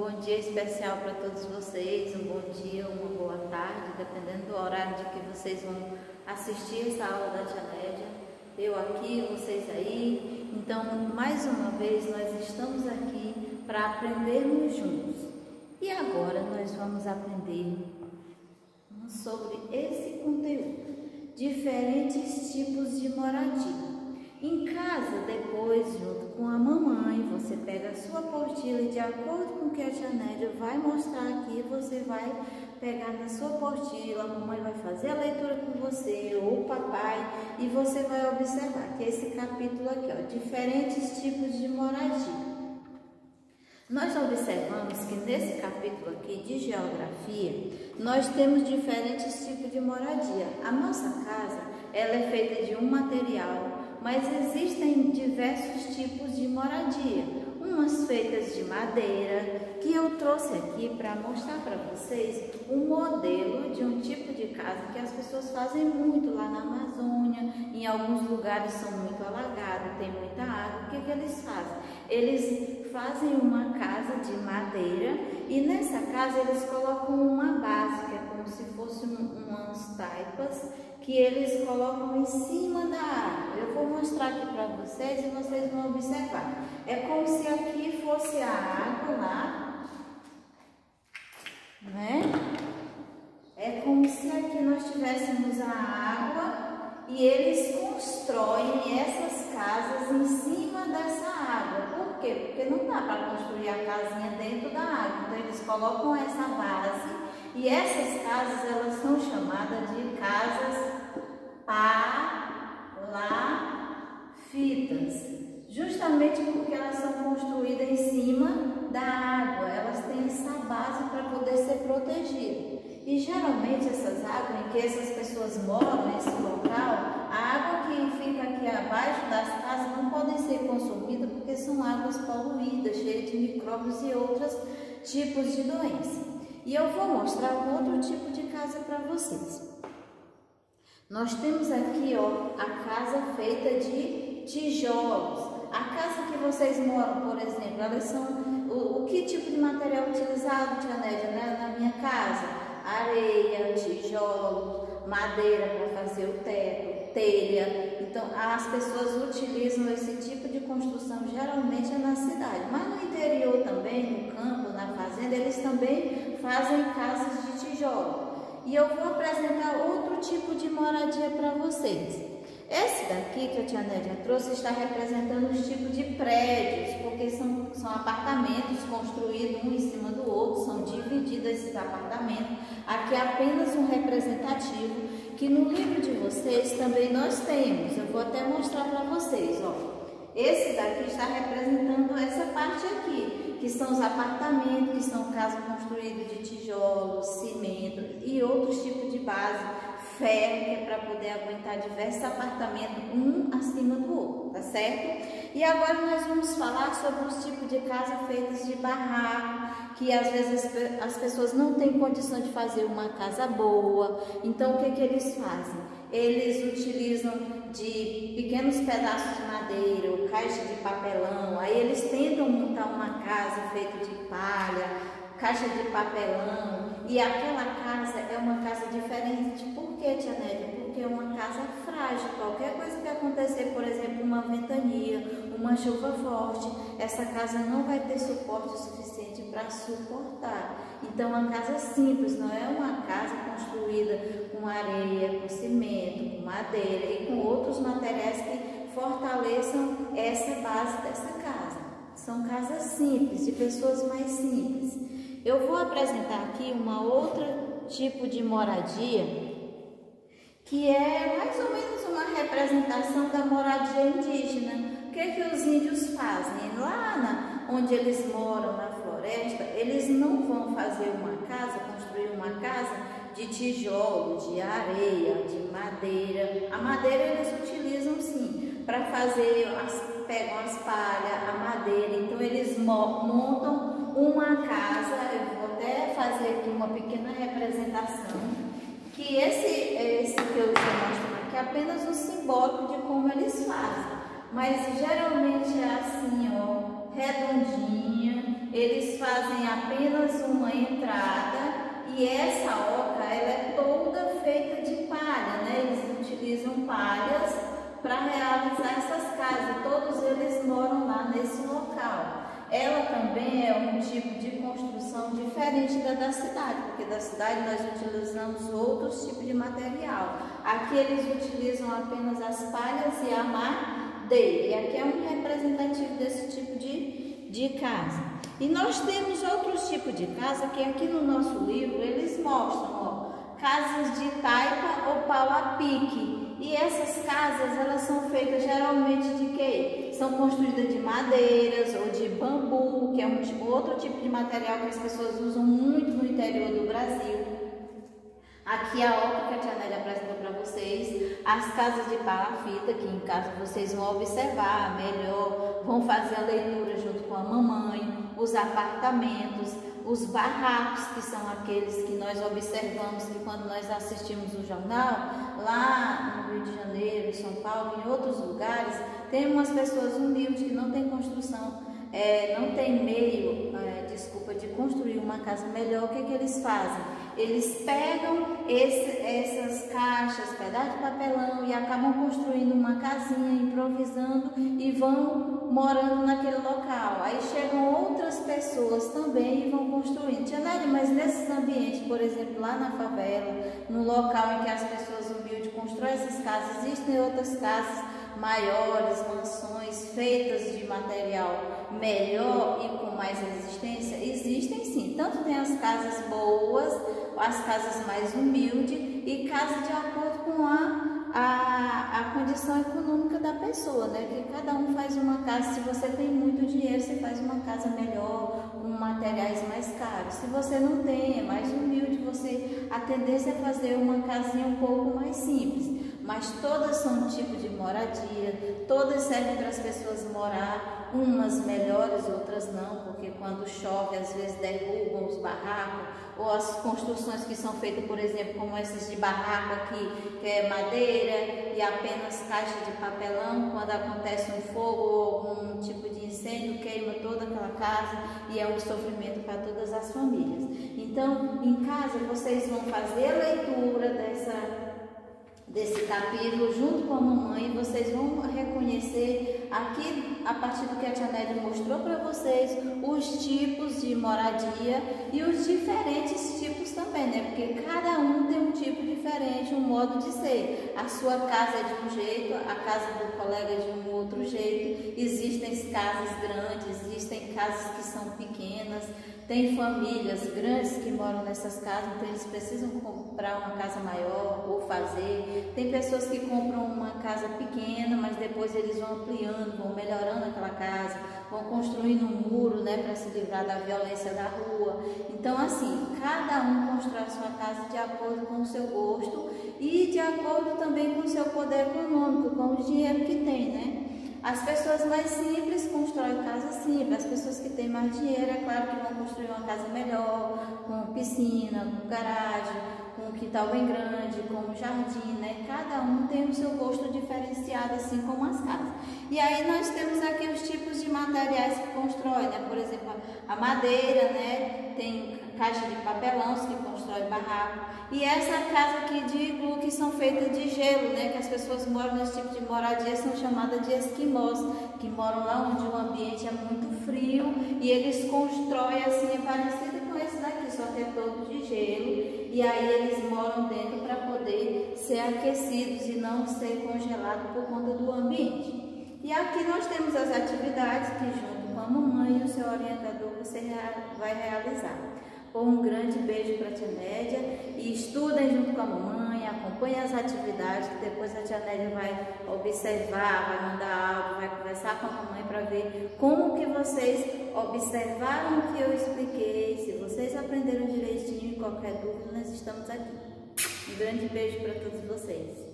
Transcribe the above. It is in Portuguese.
bom dia especial para todos vocês, um bom dia, uma boa tarde, dependendo do horário de que vocês vão assistir essa aula da Tia Nédia. Eu aqui, vocês aí. Então, mais uma vez, nós estamos aqui para aprendermos juntos. E agora nós vamos aprender sobre esse conteúdo, diferentes tipos de moradia. Em casa, depois, junto com a mamãe, você pega a sua apostila e de acordo com o que a Tia Nédia vai mostrar aqui, você vai pegar na sua apostila, a mamãe vai fazer a leitura com você, ou o papai, e você vai observar que esse capítulo aqui, ó, diferentes tipos de moradia. Nós observamos que nesse capítulo aqui de geografia, nós temos diferentes tipos de moradia. A nossa casa, ela é feita de um material, mas existem diversos tipos de moradia, umas feitas de madeira, que eu trouxe aqui para mostrar para vocês um modelo de um tipo de casa que as pessoas fazem muito lá na Amazônia, em alguns lugares são muito alagados, tem muita água. O que que eles fazem? Eles fazem uma casa de madeira e nessa casa eles colocam uma base, que é como se fosse umas taipas, que eles colocam em cima da água. Eu vou mostrar aqui para vocês e vocês vão observar. É como se aqui fosse a água lá, né? É como se aqui nós tivéssemos a água e eles constroem essas casas em cima dessa água. Por quê? Porque não dá para construir a casinha dentro da água. Então eles colocam essa base e essas casas elas são chamadas de casas palafitas, justamente porque elas são construídas em cima da água, elas têm essa base para poder ser protegidas. E geralmente essas águas em que essas pessoas moram nesse local, a água que fica aqui abaixo das casas não podem ser consumidas porque são águas poluídas, cheias de micróbios e outros tipos de doenças. E eu vou mostrar um outro tipo de casa para vocês. Nós temos aqui, ó, a casa feita de tijolos. A casa que vocês moram, por exemplo, elas são o que tipo de material utilizado, Tia Nédia, né? Na minha casa? Areia, tijolo, madeira para fazer o teto, telha. Então, as pessoas utilizam esse tipo de construção geralmente é na cidade, mas no interior também, no campo, na fazenda, eles também fazem casas de tijolo. E eu vou apresentar outro tipo de moradia para vocês. Esse daqui que a Tia Nédia trouxe está representando os tipos de prédios, porque são apartamentos construídos um em cima do outro, são divididos esses apartamentos. Aqui é apenas um representativo, que no livro de vocês também nós temos. Eu vou até mostrar para vocês, ó. Esse daqui está representando essa parte aqui, que são os apartamentos, que são casas construídas de tijolos, cimento e outros tipos de base, ferro, que é para poder aguentar diversos apartamentos, um acima do outro, tá certo? E agora nós vamos falar sobre os tipos de casa feitas de barraco, que às vezes as pessoas não têm condição de fazer uma casa boa. Então o que que eles fazem? Eles utilizam de pequenos pedaços de madeira ou caixa de papelão, aí eles tentam montar uma casa feita de palha, caixa de papelão, e aquela casa é uma casa diferente. Por que, Tia Nédia? Porque é uma casa frágil. Qualquer coisa que acontecer, por exemplo, uma ventania, uma chuva forte, essa casa não vai ter suporte suficiente para suportar. Então, uma casa simples, não é uma casa construída com areia, com cimento, com madeira e com outros materiais que fortaleçam essa base dessa casa. São casas simples, de pessoas mais simples. Eu vou apresentar aqui uma outra tipo de moradia, que é mais ou menos uma representação da moradia indígena. O que que os índios fazem? Lá onde eles moram, na floresta, eles não vão fazer uma casa, construir uma casa de tijolo, de areia, de madeira. A madeira eles utilizam sim, para fazer, pegam as palhas, a madeira, então eles montam uma casa. Eu vou até fazer aqui uma pequena representação, que esse que eu estou mostrando aqui é apenas um simbólico de como eles fazem, mas geralmente é assim, ó, redondinha, eles fazem apenas uma entrada e essa oca ela é toda feita de palha, né? Eles utilizam palhas para realizar essas casas, todos eles moram lá nesse local. Ela também é um tipo de construção diferente da cidade, porque da cidade nós utilizamos outros tipos de material. Aqui eles utilizam apenas as palhas e a madeira, e aqui é um representativo desse tipo de casa. E nós temos outros tipos de casa que aqui no nosso livro eles mostram, ó, casas de taipa ou pau a pique. E essas casas, elas são feitas geralmente de quê? São construídas de madeiras ou de bambu, que é outro tipo de material que as pessoas usam muito no interior do Brasil. Aqui a oca que a tia Nélia apresentou para vocês, as casas de palafita, que em casa vocês vão observar melhor, vão fazer a leitura junto com a mamãe, os apartamentos, os barracos, que são aqueles que nós observamos que quando nós assistimos o jornal, lá no Rio de Janeiro, em São Paulo, em outros lugares, tem umas pessoas humildes que não têm construção, não tem meio, de construir uma casa melhor. O que que eles fazem? Eles pegam essas caixas, pedaços de papelão e acabam construindo uma casinha, improvisando e vão morando naquele local. Aí chegam outras pessoas também e vão construindo. Tia Nélia, mas nesses ambientes, por exemplo, lá na favela, no local em que as pessoas humildes constroem essas casas, existem outras casas maiores, mansões feitas de material melhor e com mais resistência? Existem sim, tanto tem as casas boas, as casas mais humildes e casas de acordo com a condição econômica da pessoa, né? Que cada um faz uma casa. Se você tem muito dinheiro, você faz uma casa melhor, com materiais mais caros. Se você não tem, é mais humilde, a tendência é fazer uma casinha um pouco mais simples. Mas todas são um tipo de moradia, todas servem para as pessoas morar, umas melhores, outras não, porque quando chove às vezes derrubam os barracos, ou as construções que são feitas, por exemplo, como essas de barraco aqui, que é madeira e apenas caixa de papelão, quando acontece um fogo ou algum tipo de incêndio, queima toda aquela casa e é um sofrimento para todas as famílias. Então, em casa, vocês vão fazer a leitura desse capítulo junto com a mamãe, vocês vão reconhecer aqui, a partir do que a tia Nélia mostrou para vocês, os tipos de moradia e os diferentes tipos também, né? Porque cada um tem um tipo diferente, um modo de ser. A sua casa é de um jeito, a casa do colega é de um outro jeito. Existem casas grandes, existem casas que são pequenas. Tem famílias grandes que moram nessas casas, então eles precisam comprar uma casa maior ou fazer. Tem pessoas que compram uma casa pequena, mas depois eles vão ampliando, vão melhorando aquela casa, vão construindo um muro, né, para se livrar da violência da rua. Então, assim, cada um constrói a sua casa de acordo com o seu gosto e de acordo também com o seu poder econômico, com o dinheiro que tem, né? As pessoas mais simples constroem casa simples, as pessoas que têm mais dinheiro, é claro que vão construir uma casa melhor, com piscina, com garagem, com um quintal bem grande, com um jardim, né? Cada um tem o seu gosto diferenciado, assim como as casas. E aí nós temos aqui os tipos de materiais que constrói, né? Por exemplo, a madeira, né? Tem caixa de papelão que constrói barraco. E essa casa aqui de iglu, que são feitas de gelo, né? Que as pessoas moram nesse tipo de moradia, são chamadas de esquimós, que moram lá onde o ambiente é muito frio e eles constroem assim, é parecido com esse daqui, só que é todo de gelo. E aí eles moram dentro para poder ser aquecidos e não ser congelados por conta do ambiente. E aqui nós temos as atividades que junto com a mamãe e o seu orientador você vai realizar. Um grande beijo para a tia Nélia e estudem junto com a mamãe, acompanhem as atividades, que depois a tia Nélia vai observar, vai mandar áudio, vai conversar com a mamãe para ver como que vocês observaram o que eu expliquei, se vocês aprenderam direitinho, qualquer dúvida, nós estamos aqui. Um grande beijo para todos vocês.